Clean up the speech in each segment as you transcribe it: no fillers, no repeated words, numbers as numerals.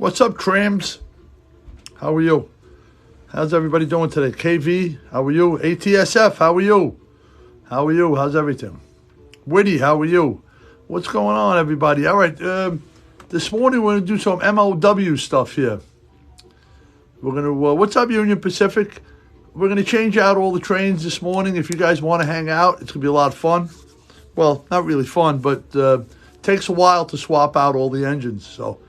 What's up, Trams? How are you? How's everybody doing today? KV, how are you? ATSF, how are you? How are you? How's everything? Witty, how are you? What's going on, everybody? All right, this morning we're going to do some MOW stuff here. We're going to, what's up, Union Pacific? We're going to change out all the trains this morning. If you guys want to hang out, it's going to be a lot of fun. Well, not really fun, but takes a while to swap out all the engines, so.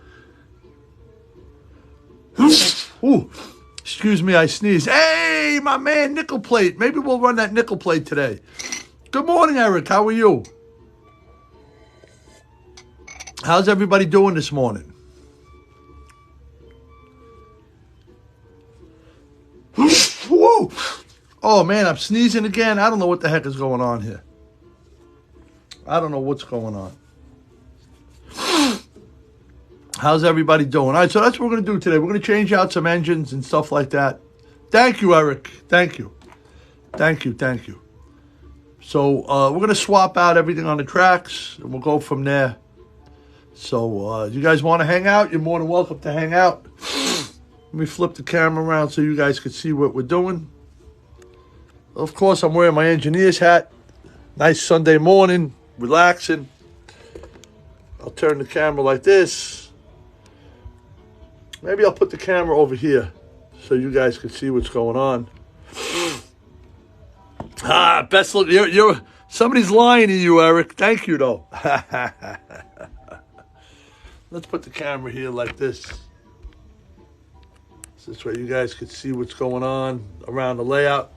Ooh, excuse me, I sneezed. Hey, my man, Nickel Plate. Maybe we'll run that Nickel Plate today. Good morning, Eric. How are you? How's everybody doing this morning? Whoa. Oh, man, I'm sneezing again. I don't know what the heck is going on here. I don't know what's going on. How's everybody doing? All right, so that's what we're going to do today. We're going to change out some engines and stuff like that. Thank you, Eric. Thank you. Thank you. Thank you. So we're going to swap out everything on the tracks, and we'll go from there. So you guys want to hang out? You're more than welcome to hang out. Let me flip the camera around so you guys can see what we're doing. Of course, I'm wearing my engineer's hat. Nice Sunday morning, relaxing. I'll turn the camera like this. Maybe I'll put the camera over here so you guys can see what's going on. Best look. You're somebody's lying to you, Eric. Thank you, though. Let's put the camera here like this. So this way you guys can see what's going on around the layout.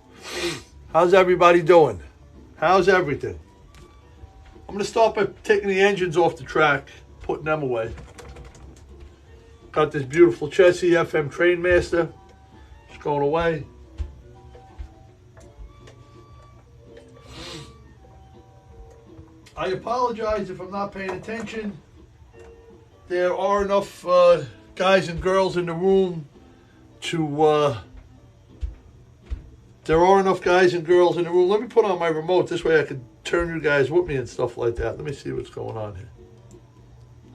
How's everybody doing? How's everything? I'm going to start by taking the engines off the track, putting them away. Got this beautiful Chessie FM Trainmaster. It's going away. I apologize if I'm not paying attention. There are enough guys and girls in the room to... There are enough guys and girls in the room. Let me put on my remote. This way I can turn you guys with me and stuff like that. Let me see what's going on here.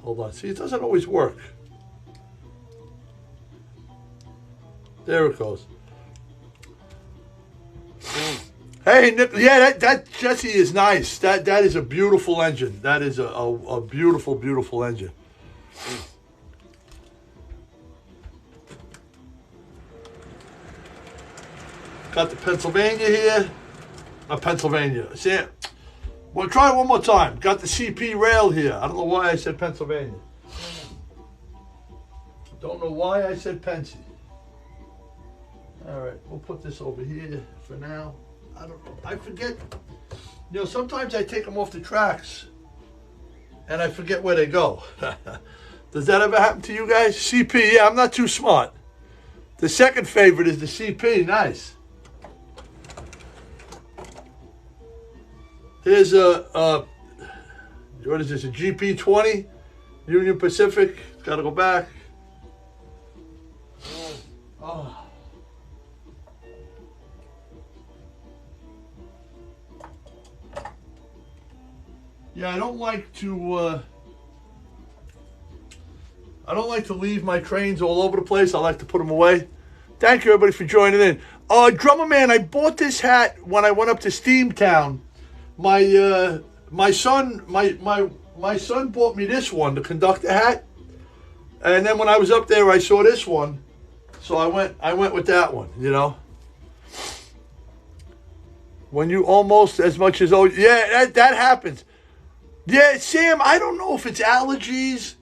Hold on. See, it doesn't always work. There it goes. Hey, Nick, yeah, that Chessie is nice. That is a beautiful engine. That is a beautiful, beautiful engine. Got the Pennsylvania here. Pennsylvania. See it? Well, try it one more time. Got the CP rail here. I don't know why I said Pennsylvania. Don't know why I said Pennsy. All right, we'll put this over here for now. I don't know. I forget. You know, sometimes I take them off the tracks and I forget where they go. Does that ever happen to you guys? CP, yeah, I'm not too smart. The second favorite is the CP. Nice. Here's what is this, a GP20? Union Pacific. Got to go back. Oh. Yeah, I don't like to leave my trains all over the place. I like to put them away. Thank you, everybody, for joining in. Drummer Man, I bought this hat when I went up to Steamtown. My son bought me this one, the conductor hat. And then when I was up there, I saw this one. So I went with that one, you know. When you almost as much as, oh, yeah, that happens. Yeah, Sam, I don't know if it's allergies.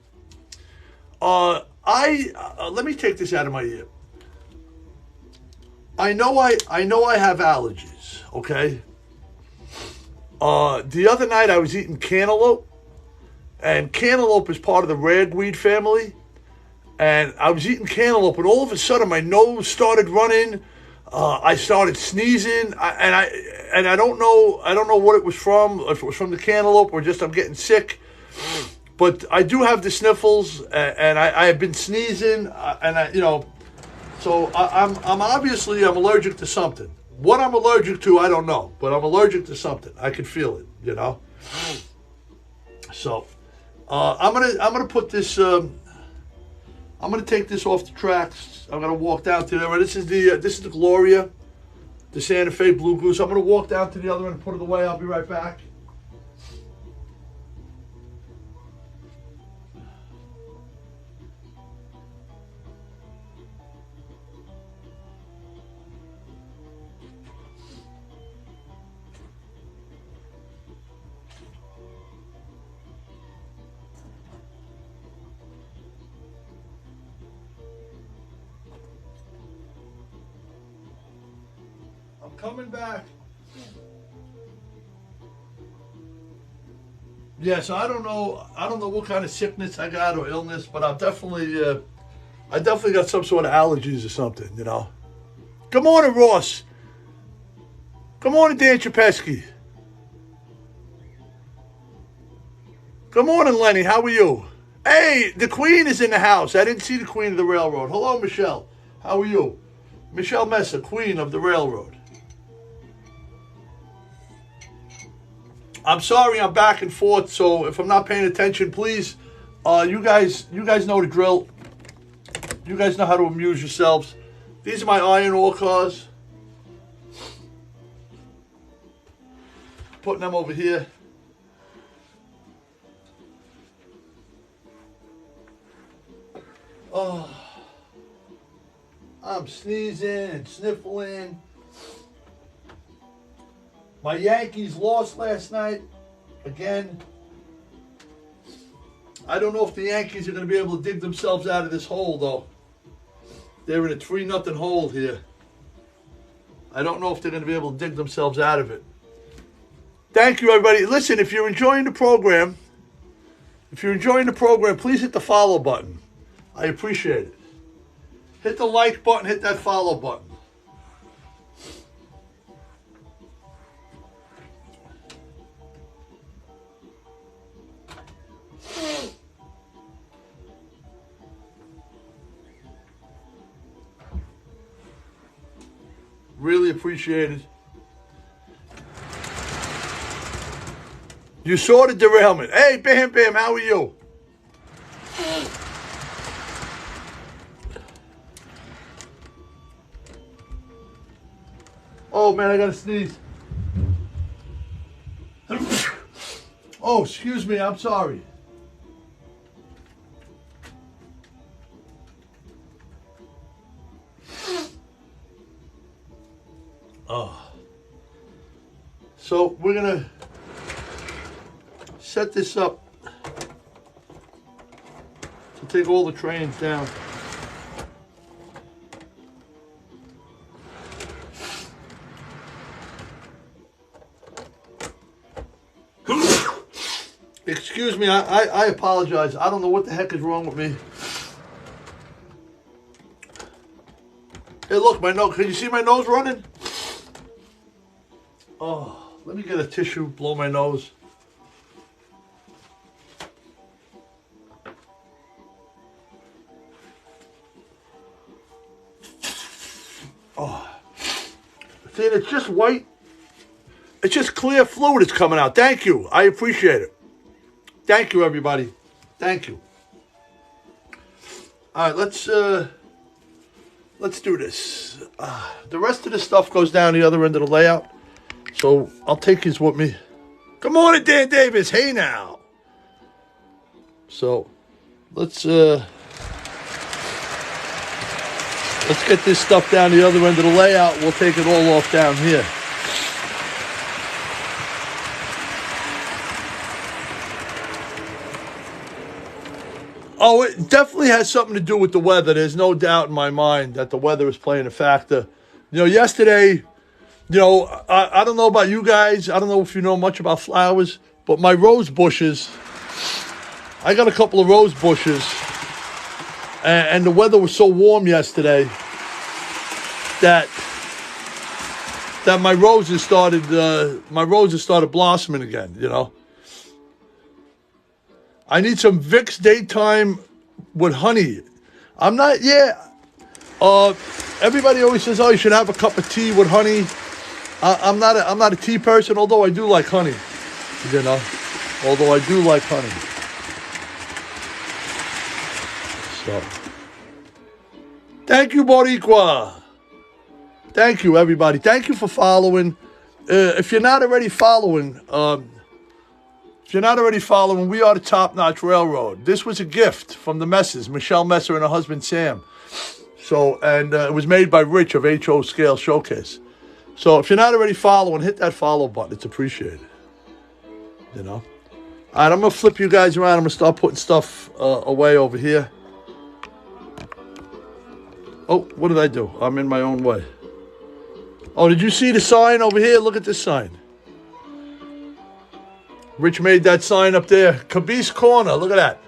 Let me take this out of my ear. I know I have allergies, okay? The other night I was eating cantaloupe, and cantaloupe is part of the ragweed family. And I was eating cantaloupe, and all of a sudden my nose started running. I started sneezing, and I don't know what it was from, if it was from the cantaloupe or just I'm getting sick. But I do have the sniffles, and I have been sneezing, so I'm obviously allergic to something. What I'm allergic to, I don't know, but I'm allergic to something. I can feel it, you know. So I'm gonna put this. I'm I'm gonna take this off the tracks. I'm gonna walk down to there. This is the Gloria, the Santa Fe Blue Goose. I'm gonna walk down to the other end and put it away. I'll be right back. I'm coming back. Yeah, so I don't know what kind of sickness I got or illness, but I definitely got some sort of allergies or something, you know. Good morning, Ross. Good morning, Dan Chapesky. Good morning, Lenny. How are you? Hey, the Queen is in the house. I didn't see the Queen of the Railroad. Hello, Michelle. How are you? Michelle Messer, Queen of the Railroad. I'm sorry I'm back and forth, so if I'm not paying attention, please, you guys know the drill. You guys know how to amuse yourselves. These are my iron ore cars. Putting them over here. Oh, I'm sneezing and sniffling. My Yankees lost last night. Again. I don't know if the Yankees are going to be able to dig themselves out of this hole, though. They're in a 3-0 hole here. I don't know if they're going to be able to dig themselves out of it. Thank you, everybody. Listen, if you're enjoying the program, please hit the follow button. I appreciate it. Hit the like button, hit that follow button. Really appreciate it. You saw the derailment. Hey, Bam Bam, how are you? Oh, man, I got to sneeze. Oh, excuse me, I'm sorry. Oh. So we're going to set this up to take all the trains down. Excuse me, I apologize. I don't know what the heck is wrong with me. Hey, look, my nose. Can you see my nose running? Oh, let me get a tissue, blow my nose. Oh, see, it's just white. It's just clear fluid that's coming out. Thank you. I appreciate it. Thank you, everybody. Thank you. All right, let's do this. The rest of the stuff goes down the other end of the layout, so I'll take his with me. Good morning, Dan Davis. Hey now. So let's get this stuff down the other end of the layout. We'll take it all off down here. Oh, it definitely has something to do with the weather. There's no doubt in my mind that the weather is playing a factor. You know, yesterday, I don't know about you guys. I don't know if you know much about flowers, but my rose bushes, I got a couple of rose bushes, and the weather was so warm yesterday that my roses started blossoming again, you know. I need some Vicks daytime with honey. Everybody always says, oh, you should have a cup of tea with honey. I'm not a tea person, although I do like honey, you know. So Thank you, Boricua. Thank you, everybody. Thank you for following. If you're not already following, We Are the Top Notch Railroad. This was a gift from the Messers, Michelle Messer and her husband Sam. So, and it was made by Rich of HO Scale Showcase. So, if you're not already following, hit that follow button. It's appreciated. You know. All right, I'm gonna flip you guys around. I'm gonna start putting stuff away over here. Oh, what did I do? I'm in my own way. Oh, did you see the sign over here? Look at this sign. Rich made that sign up there. Cabice Corner. Look at that.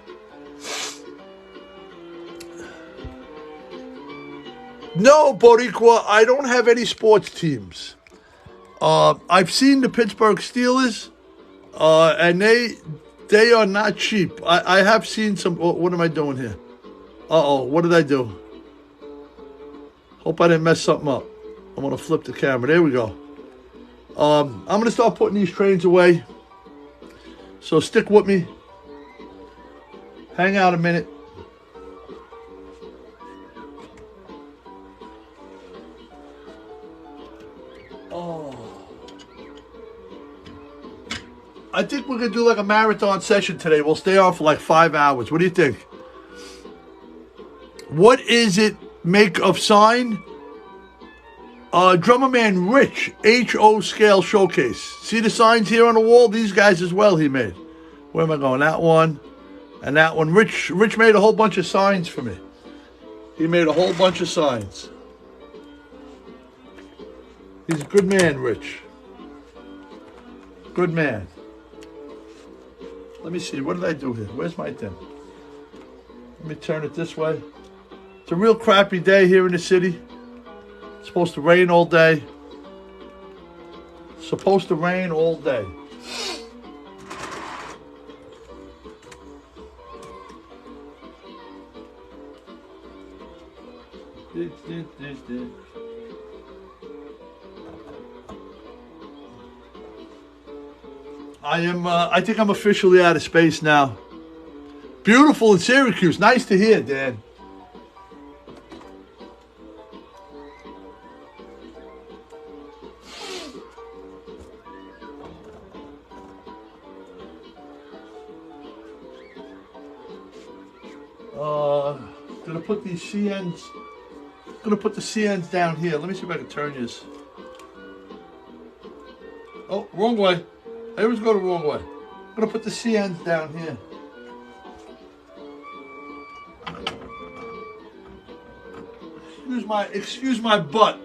No, Boricua, I don't have any sports teams. I've seen the Pittsburgh Steelers, and they are not cheap. I have seen some. What am I doing here? Uh-oh, what did I do? Hope I didn't mess something up. I'm going to flip the camera. There we go. I'm going to start putting these trains away. So stick with me. Hang out a minute. Oh. I think we're going to do like a marathon session today. We'll stay on for like 5 hours. What do you think? What is it make of sign? Drummer Man Rich, HO Scale Showcase. See the signs here on the wall? These guys as well he made. Where am I going? That one and that one. Rich made a whole bunch of signs for me. He made a whole bunch of signs. He's a good man, Rich. Good man. Let me see. What did I do here? Where's my thing? Let me turn it this way. It's a real crappy day here in the city. It's supposed to rain all day. Supposed to rain all day. I think I'm officially out of space now. Beautiful in Syracuse. Nice to hear, Dan. Gonna put these CNs. Gonna put the CNs down here. Let me see if I can turn this. Oh, wrong way. I always go the wrong way. I'm gonna put the CNs down here. Excuse my butt.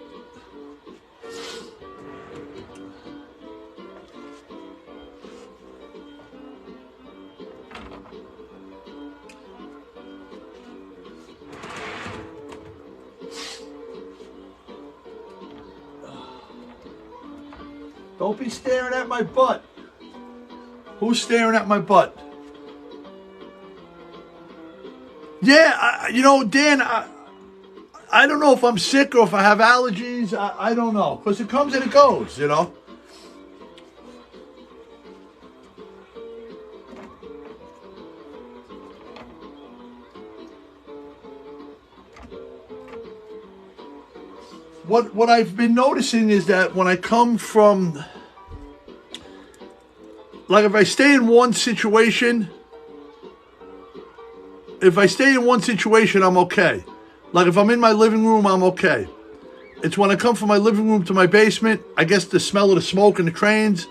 Don't be staring at my butt. Who's staring at my butt? Yeah, Dan, I don't know if I'm sick or if I have allergies. I don't know. Because it comes and it goes, What I've been noticing is that when I come from, like if I stay in one situation, I'm okay. Like if I'm in my living room, I'm okay. It's when I come from my living room to my basement, I guess the smell of the smoke and the trains,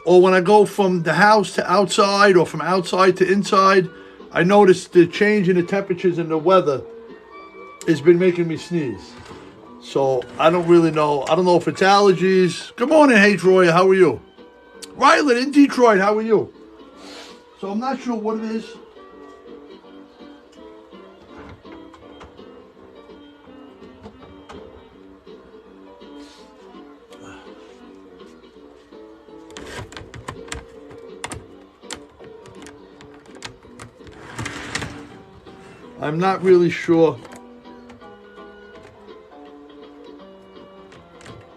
or when I go from the house to outside or from outside to inside, I notice the change in the temperatures and the weather has been making me sneeze. So I don't really know. I don't know if it's allergies. Good morning, hey Troy. How are you? Ryland in Detroit. How are you? So I'm not sure what it is. I'm not really sure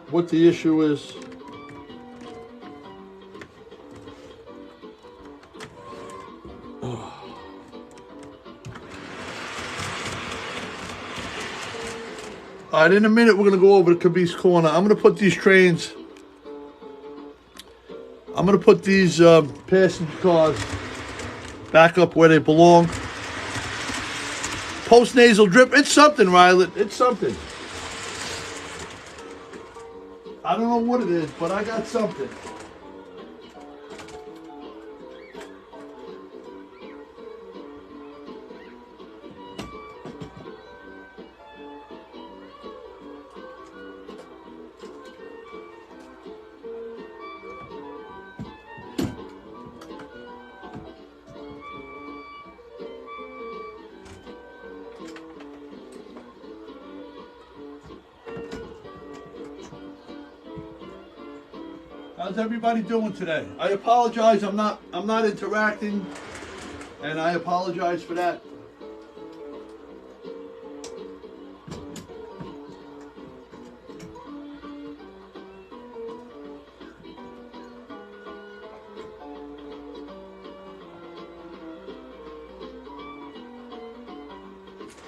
what the issue is. All right, in a minute, we're going to go over to Caboose Corner. I'm going to put these trains, I'm going to put these passenger cars back up where they belong. Post-nasal drip. It's something, Rylet. It's something. I don't know what it is, but I got something. How's everybody doing today? I apologize. I'm not interacting, and I apologize for that.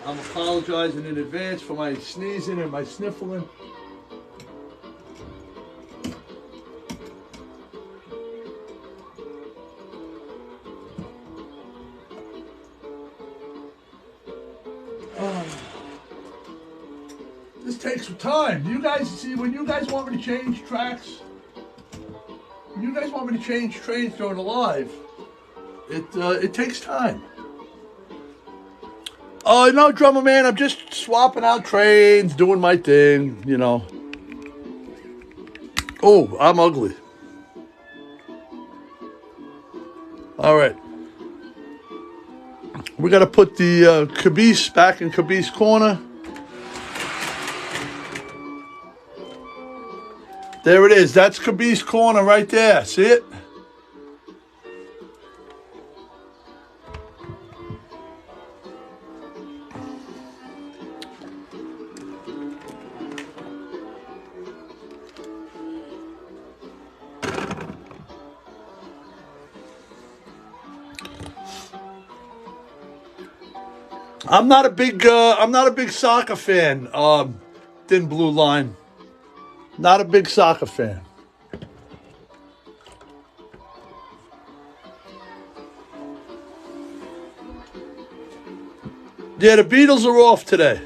I'm apologizing in advance for my sneezing and my sniffling. This takes some time. You guys see, when you guys want me to change tracks, when you guys want me to change trains during the live, it takes time. Oh, no, drummer man, I'm just swapping out trains, doing my thing, you know. Oh, I'm ugly. All right. We got to put the Caboose back in Caboose Corner. There it is. That's Caboose Corner right there. See it? I'm not a big soccer fan. Thin Blue Line. Not a big soccer fan. Yeah, the Beatles are off today.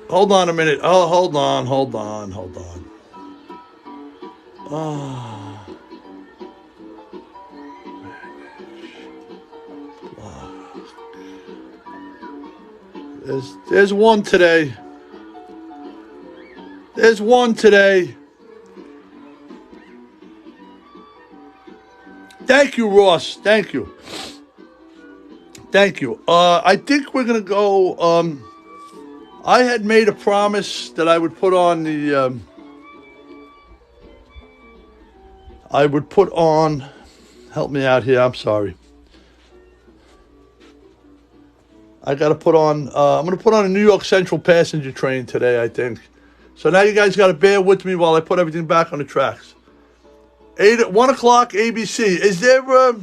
Hold on a minute. Oh, hold on. Oh. There's one today. There's one today. Thank you, Ross. Thank you. I think we're gonna go. I had made a promise that I would put on the. I would put on. Help me out here. I'm sorry. I got to put on, I'm going to put on a New York Central passenger train today, I think. So now you guys got to bear with me while I put everything back on the tracks. 1 o'clock ABC. Is there a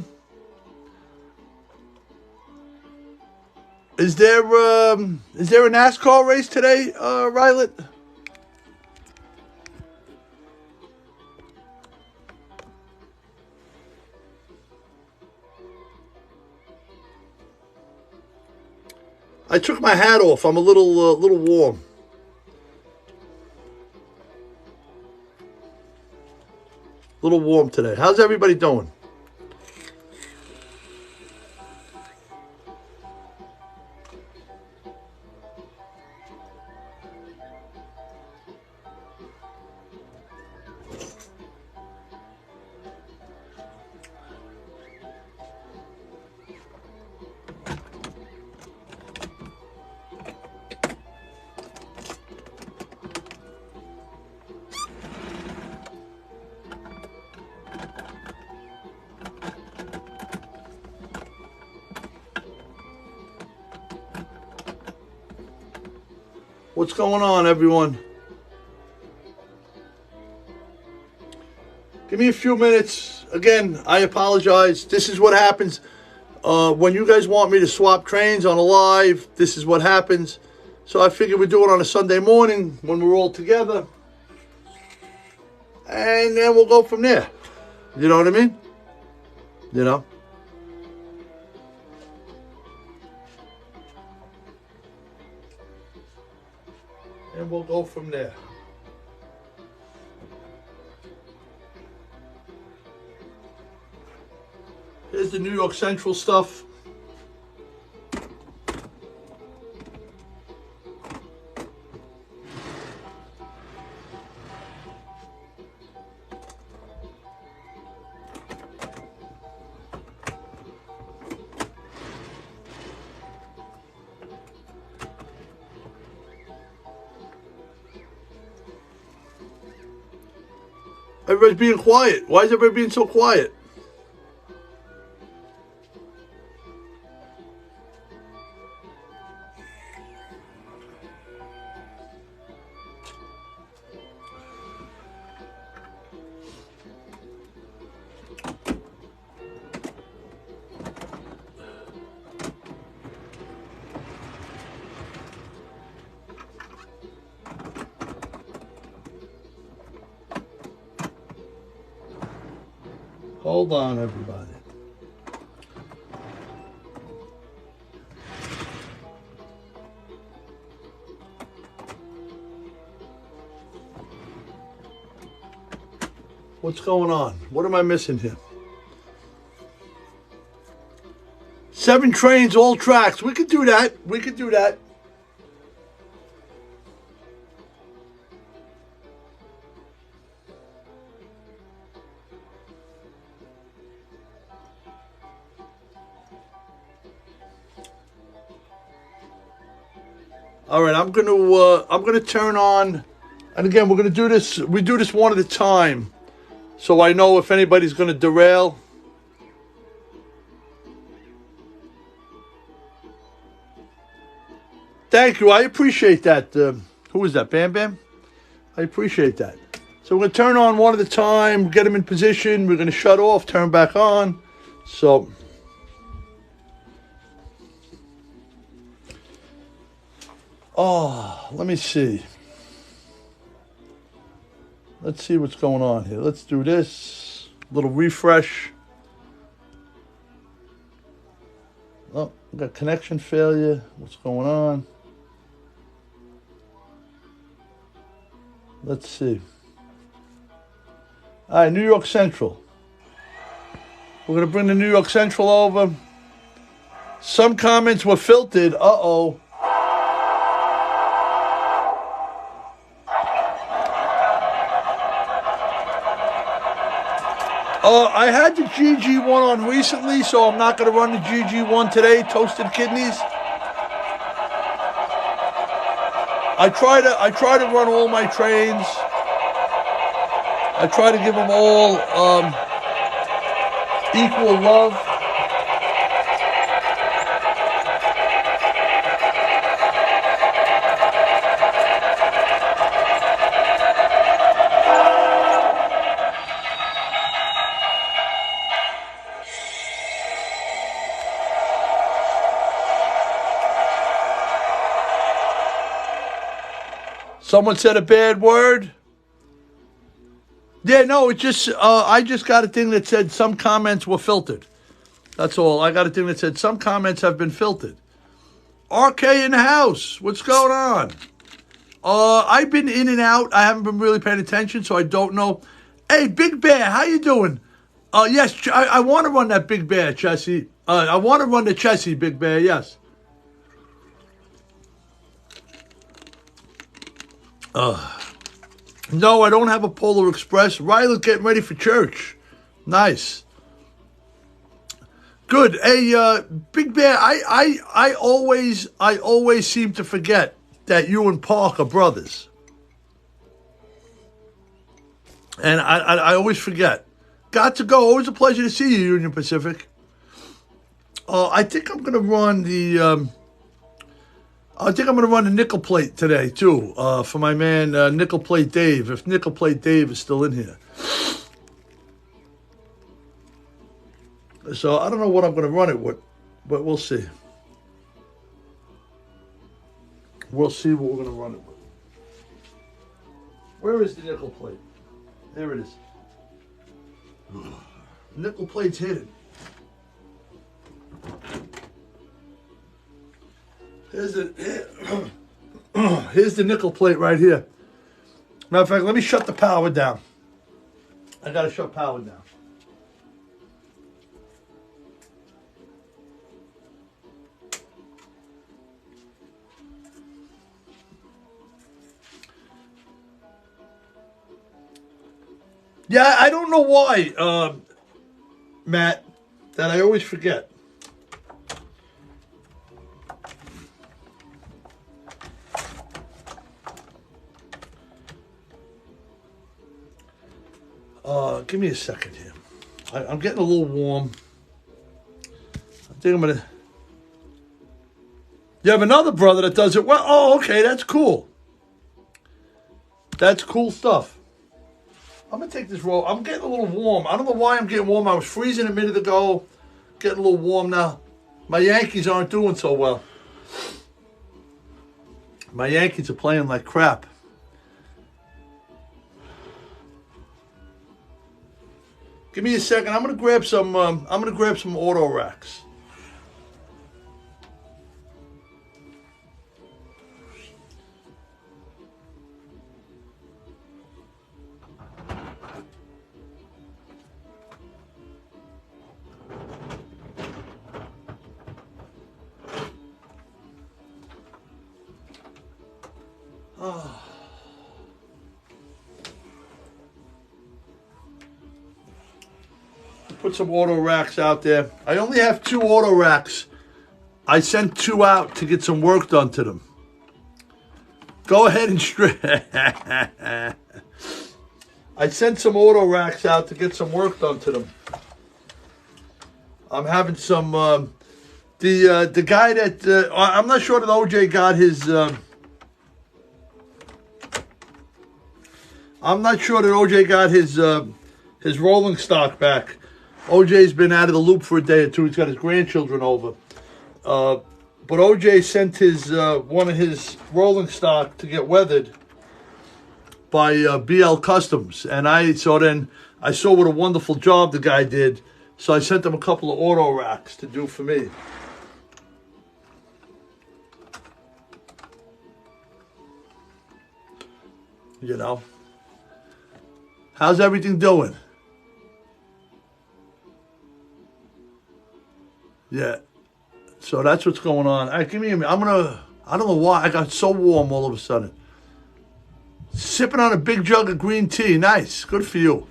NASCAR race today, Rylet? I took my hat off. I'm a little warm. A little warm today. How's everybody doing? What's going on, everyone? Give me a few minutes. Again, I apologize. This is what happens. when you guys want me to swap trains on a live, this is what happens. So I figured we'd do it on a Sunday morning when we're all together. And then we'll go from there. You know what I mean? You know? And we'll go from there. Here's the New York Central stuff. Everybody's being quiet. Why is everybody being so quiet? Hold on, everybody. What's going on? What am I missing here? 7 trains, all tracks. We could do that. We could do that. All right, I'm gonna turn on, and again, we're gonna do this. We do this one at a time, so I know if anybody's gonna derail. Thank you. I appreciate that. Who is that? Bam Bam? I appreciate that. So we're going to turn on one at a time, get them in position. We're going to shut off, turn back on. So, let me see. Let's see what's going on here. Let's do this. Little refresh. Oh, got connection failure. What's going on? Let's see. All right, New York Central. We're going to bring the New York Central over. Some comments were filtered. Uh-oh. I had the GG one on recently, so I'm not going to run the GG one today, Toasted Kidneys. I try to run all my trains. I try to give them all equal love. Someone said a bad word. Yeah, no, it just, I just got a thing that said some comments were filtered. That's all. I got a thing that said some comments have been filtered. RK in the house. What's going on? I've been in and out. I haven't been really paying attention, so I don't know. Hey, Big Bear, how you doing? Yes, I want to run that Big Bear, Chessie. I want to run the Chessie, Big Bear, yes. No, I don't have a Polar Express. Riley's getting ready for church. Nice. Good. Hey, Big Bear, I always seem to forget that you and Park are brothers. And I always forget. Got to go. Always a pleasure to see you, Union Pacific. I think I'm going to run the... I think I'm going to run the Nickel Plate today, too, for my man Nickel Plate Dave, if Nickel Plate Dave is still in here. So I don't know what I'm going to run it with. but we'll see. We'll see what we're going to run it with. Where is the nickel plate? There it is. Nickel plate's hidden. Here's the nickel plate right here. Matter of fact, let me shut the power down. I gotta shut power down. Yeah, I don't know why, Matt, that I always forget. Give me a second here. I'm getting a little warm. I think I'm gonna. You have another brother that does it well. Oh, okay, that's cool. That's cool stuff. I'm gonna take this roll. I'm getting a little warm. I don't know why I'm getting warm. I was freezing a minute ago. Getting a little warm now. My Yankees aren't doing so well. My Yankees are playing like crap. Give me a second. I'm gonna grab some. Auto racks. Put some auto racks out there. I only have 2 auto racks. I sent 2 out to get some work done to them. Go ahead and I sent some auto racks out to get some work done to them. I'm having some the guy that I'm not sure that OJ got his I'm not sure that OJ got his rolling stock back. OJ's been out of the loop for a day or 2. He's got his grandchildren over. But OJ sent his one of his rolling stock to get weathered by BL Customs. And I saw what a wonderful job the guy did. So I sent him a couple of auto racks to do for me. You know. How's everything doing? Yeah. So that's what's going on. All right, give me a minute. I don't know why I got so warm all of a sudden. Sipping on a big jug of green tea. Nice. Good for you.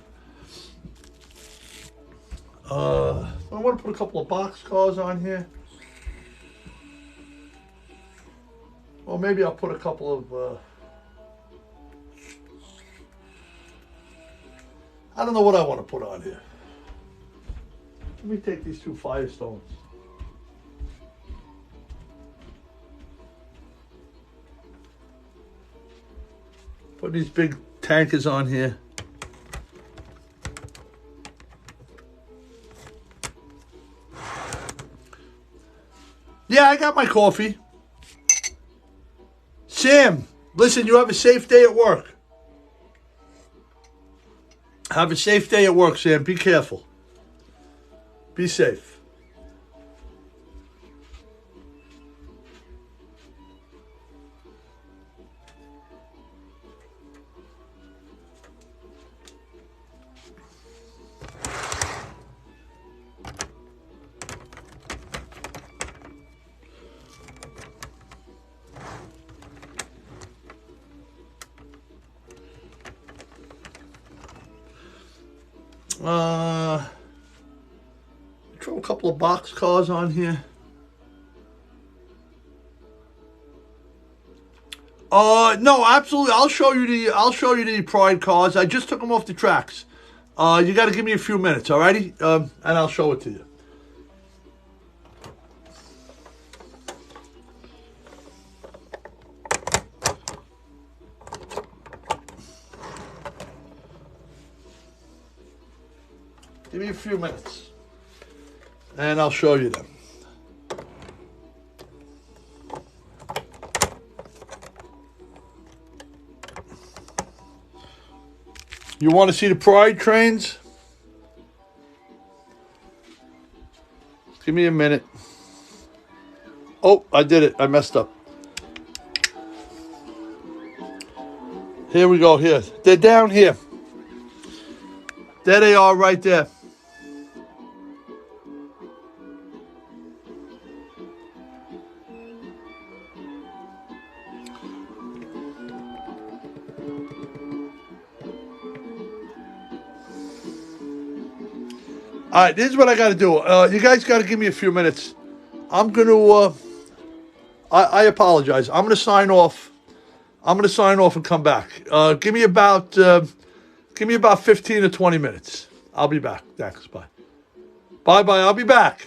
I want to put a couple of boxcars on here. Or maybe I'll put a couple of... I don't know what I want to put on here. Let me take these 2 Firestones. Put these big tankers on here. Yeah, I got my coffee. Sam, listen, you have a safe day at work. Have a safe day at work, Sam. Be careful. Be safe. Throw a couple of boxcars on here. No, absolutely. I'll show you the Pride cars. I just took them off the tracks. You got to give me a few minutes, alrighty? And I'll show it to you. Give me a few minutes, and I'll show you them. You want to see the Pride trains? Give me a minute. Oh, I did it. I messed up. Here we go. Here. They're down here. There they are right there. All right, this is what I got to do. You guys got to give me a few minutes. I'm going to, I apologize. I'm going to sign off. I'm going to sign off and come back. Give me about 15 to 20 minutes. I'll be back. Thanks. Bye. Bye-bye. I'll be back.